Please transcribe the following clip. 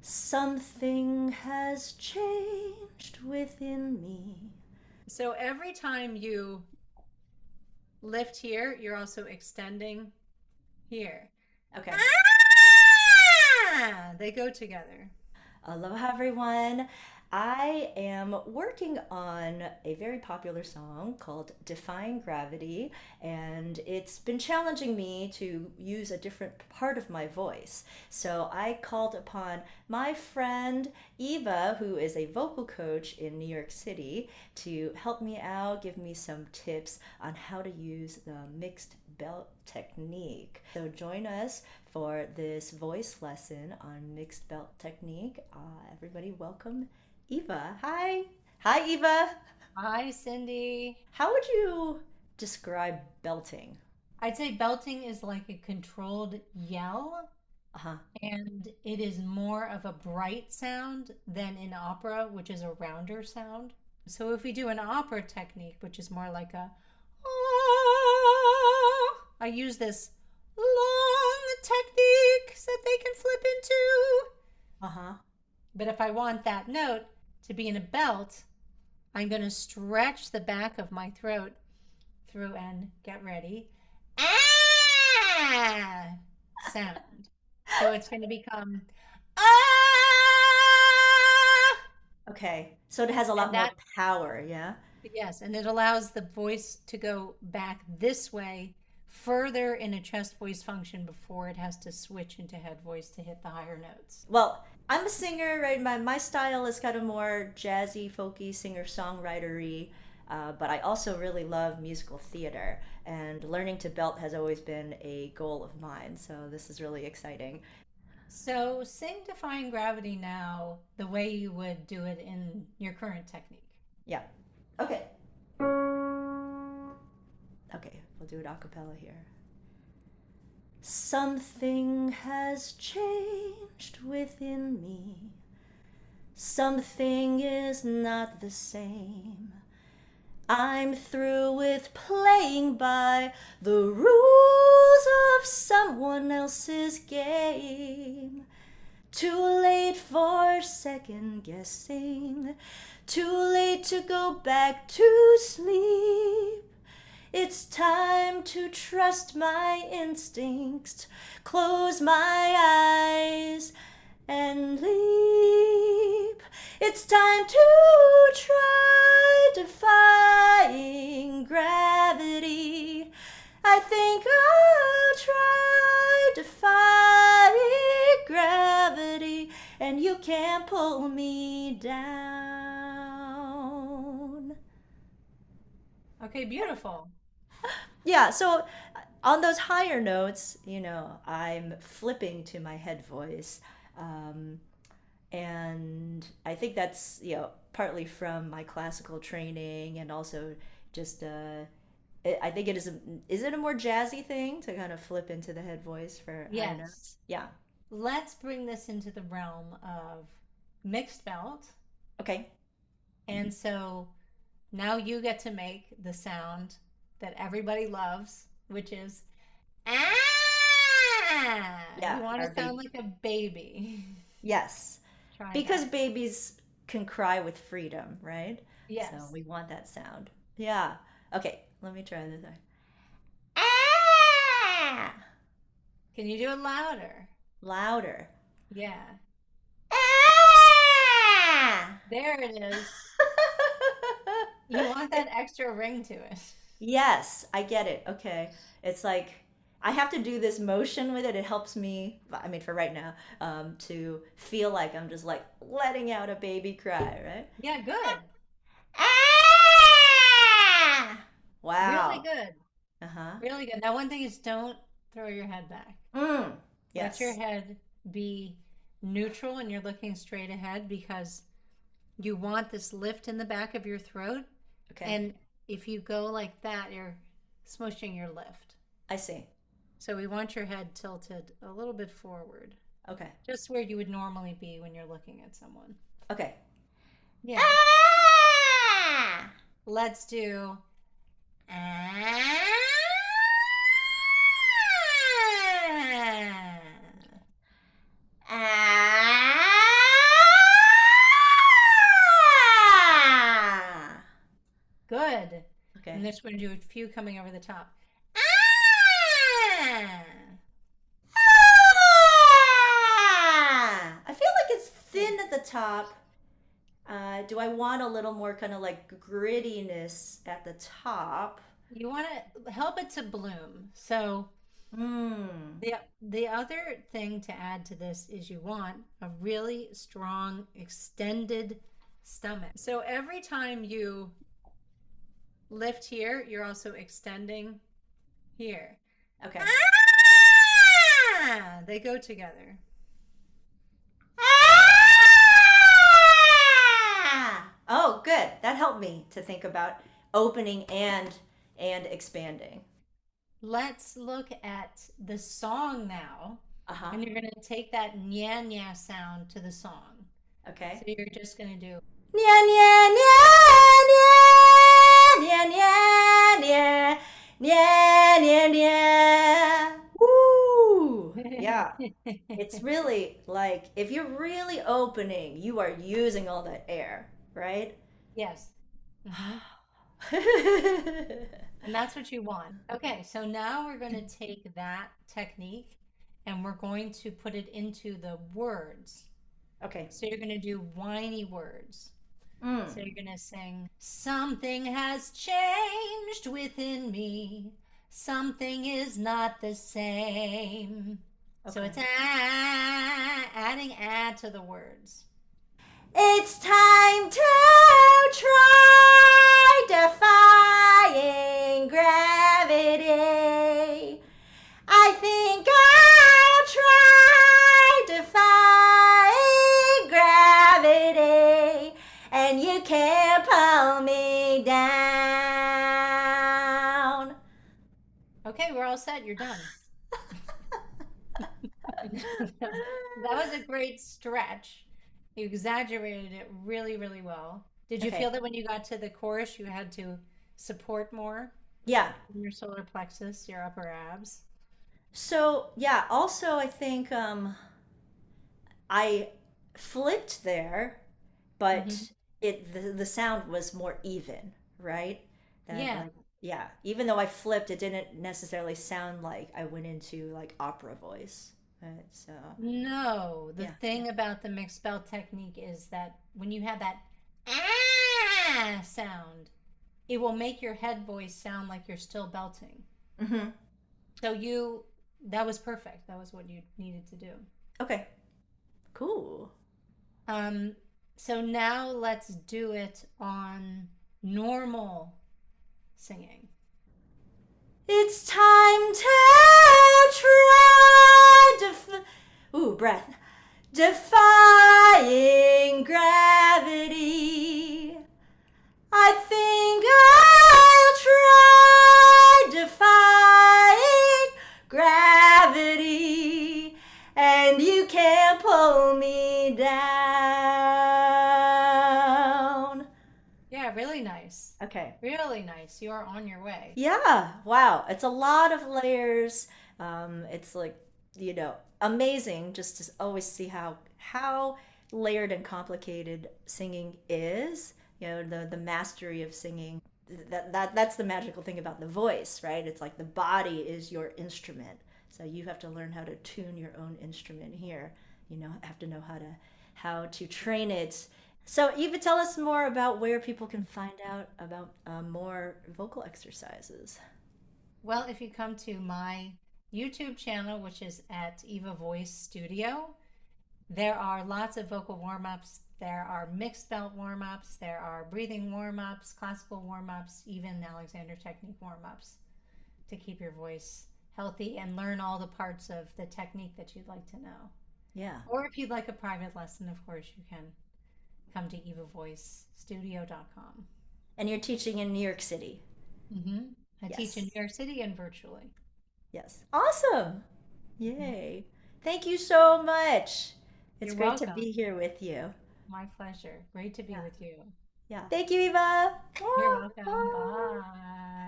Something has changed within me. So every time you lift here, you're also extending here. Okay. They go together. Aloha, everyone. I am working on a very popular song called Defying Gravity, and it's been challenging me to use a different part of my voice. So I called upon my friend Eva, who is a vocal coach in New York City, to help me out, give me some tips on how to use the mixed belt technique. So join us for this voice lesson on mixed belt technique. Everybody, welcome Eva. Hi. Hi, Eva. Hi, Cindy. How would you describe belting? I'd say belting is like a controlled yell, Uh huh. and it is more of a bright sound than in opera, which is a rounder sound. So if we do an opera technique, which is more like a ah, I use this long technique so that they can flip into. Uh huh. But if I want that note to be in a belt, I'm going to stretch the back of my throat through and get ready. Ah! Sound. So it's going to become ah! Okay. So it has a And lot more that, power, yeah? yes, and it allows the voice to go back this way further in a chest voice function before it has to switch into head voice to hit the higher notes. Well, I'm a singer, right? My style is kind of more jazzy, folky, singer-songwritery, but I also really love musical theater, and learning to belt has always been a goal of mine, so this is really exciting. So sing Defying Gravity now the way you would do it in your current technique. Yeah. Okay. Okay, we'll do it a cappella here. Something has changed within me. Something is not the same. I'm through with playing by the rules of someone else's game. Too late for second guessing. Too late to go back to sleep. It's time to trust my instincts, close my eyes, and leap. It's time to try defying gravity. I think I'll try defying gravity, and you can't pull me down. Okay, beautiful. Yeah, so on those higher notes, I'm flipping to my head voice. Um, and I think that's, partly from my classical training and also just, I think is it a more jazzy thing to kind of flip into the head voice for higher Yes. notes? Yeah. Let's bring this into the realm of mixed belt. Okay. And so now you get to make the sound that everybody loves, which is ah. Yeah, You want our to sound baby. like a baby. Yes. Try Because that. babies can cry with freedom, right? So Yes. we want that sound. Yeah. Okay, let me try this. Ah! Can you do it louder? Louder. Yeah. Ah! There it is. You want that extra ring to it. Yes, I get it. Okay. It's like I have to do this motion with it. It helps me, I mean, for right now, to feel like I'm just like letting out a baby cry, right? Yeah, good. Ah! Really Wow. good. Uh-huh. Really good. Now, one thing is don't throw your head back. Mm. Let your Yes. head be neutral and you're looking straight ahead because you want this lift in the back of your throat. Okay. And if you go like that, you're smushing your lift. I see. So we want your head tilted a little bit forward, Okay. just where you would normally be when you're looking at someone. Okay. Yeah. Ah! Let's do. Ah. Ah! And this we're going to do a few coming over the top. Ah! I feel like it's thin at the top. Do I want a little more kind of like grittiness at the top? You want to help it to bloom. So Hmm. the other thing to add to this is you want a really strong, extended stomach. So every time you lift here, you're also extending here. Okay. Ah! They go together. Oh, good. That helped me to think about opening and expanding. Let's look at the song now. Uh-huh. And you're going to take that Nyeah Nyeah sound to the song. So Okay. you're just going to do Nyeah, nyeah, nyeah, nyeah, nyeah, nyeah, nyeah, nyeah, nyeah. Woo! Yeah. It's really like if you're really opening, you are using all that air, right? yes. hmm And that's what you want. Okay, so now we're going to take that technique and we're going to put it into the words. Okay. So you're going to do whiny words. Mm. So you're going to sing, something has changed within me. Something is not the same. So Okay. it's adding add to the words. It's time to try defying gravity. I think I'll try defying gravity, and you can't pull me down. Okay, we're all set. You're done. That was a great stretch. You exaggerated it really, really well. Did you feel Okay. that when you got to the chorus, you had to support more Yeah. in your solar plexus, your upper abs? So, yeah, also I think I flipped there, hmm but the sound was more even, right? That Yeah. like yeah, even though I flipped, it didn't necessarily sound like I went into like opera voice. Right? So No, the yeah, thing about the mixed belt technique is that when you have that sound, it will make your head voice sound like you're still belting. yeah. So that was perfect. That was what you needed to do. Okay, cool. Um, so now let's do it on normal singing. It's time to try ooh, breath. Defying gravity. I think I'll try defying gravity, and you can't pull me down. Yeah, really nice. Okay. Really nice. You are on your way. Yeah. Wow. It's a lot of layers. It's like, amazing just to always see how layered and complicated singing is. The mastery of singing. That's the magical thing about the voice, right? It's like the body is your instrument. So you have to learn how to tune your own instrument here. Have to know how to train it. So, Eva, tell us more about where people can find out about more vocal exercises. Well, if you come to my YouTube channel, which is at Eva Voice Studio, there are lots of vocal warm ups. There are mixed belt warm ups. There are breathing warm ups, classical warm ups, even Alexander Technique warm ups to keep your voice healthy and learn all the parts of the technique that you'd like to know. Yeah. Or if you'd like a private lesson, of course, you can come to evavoicestudio.com. And you're teaching in New York City. Mm-hmm. I teach in Yes. New York City and virtually. Yes. Awesome. Mhm. Yay. Thank you so much. It's You're great to welcome. be here with you. My pleasure. Great to be Yeah. with you. Yeah. Thank you, Eva. You're Mwah. welcome. Bye. Bye.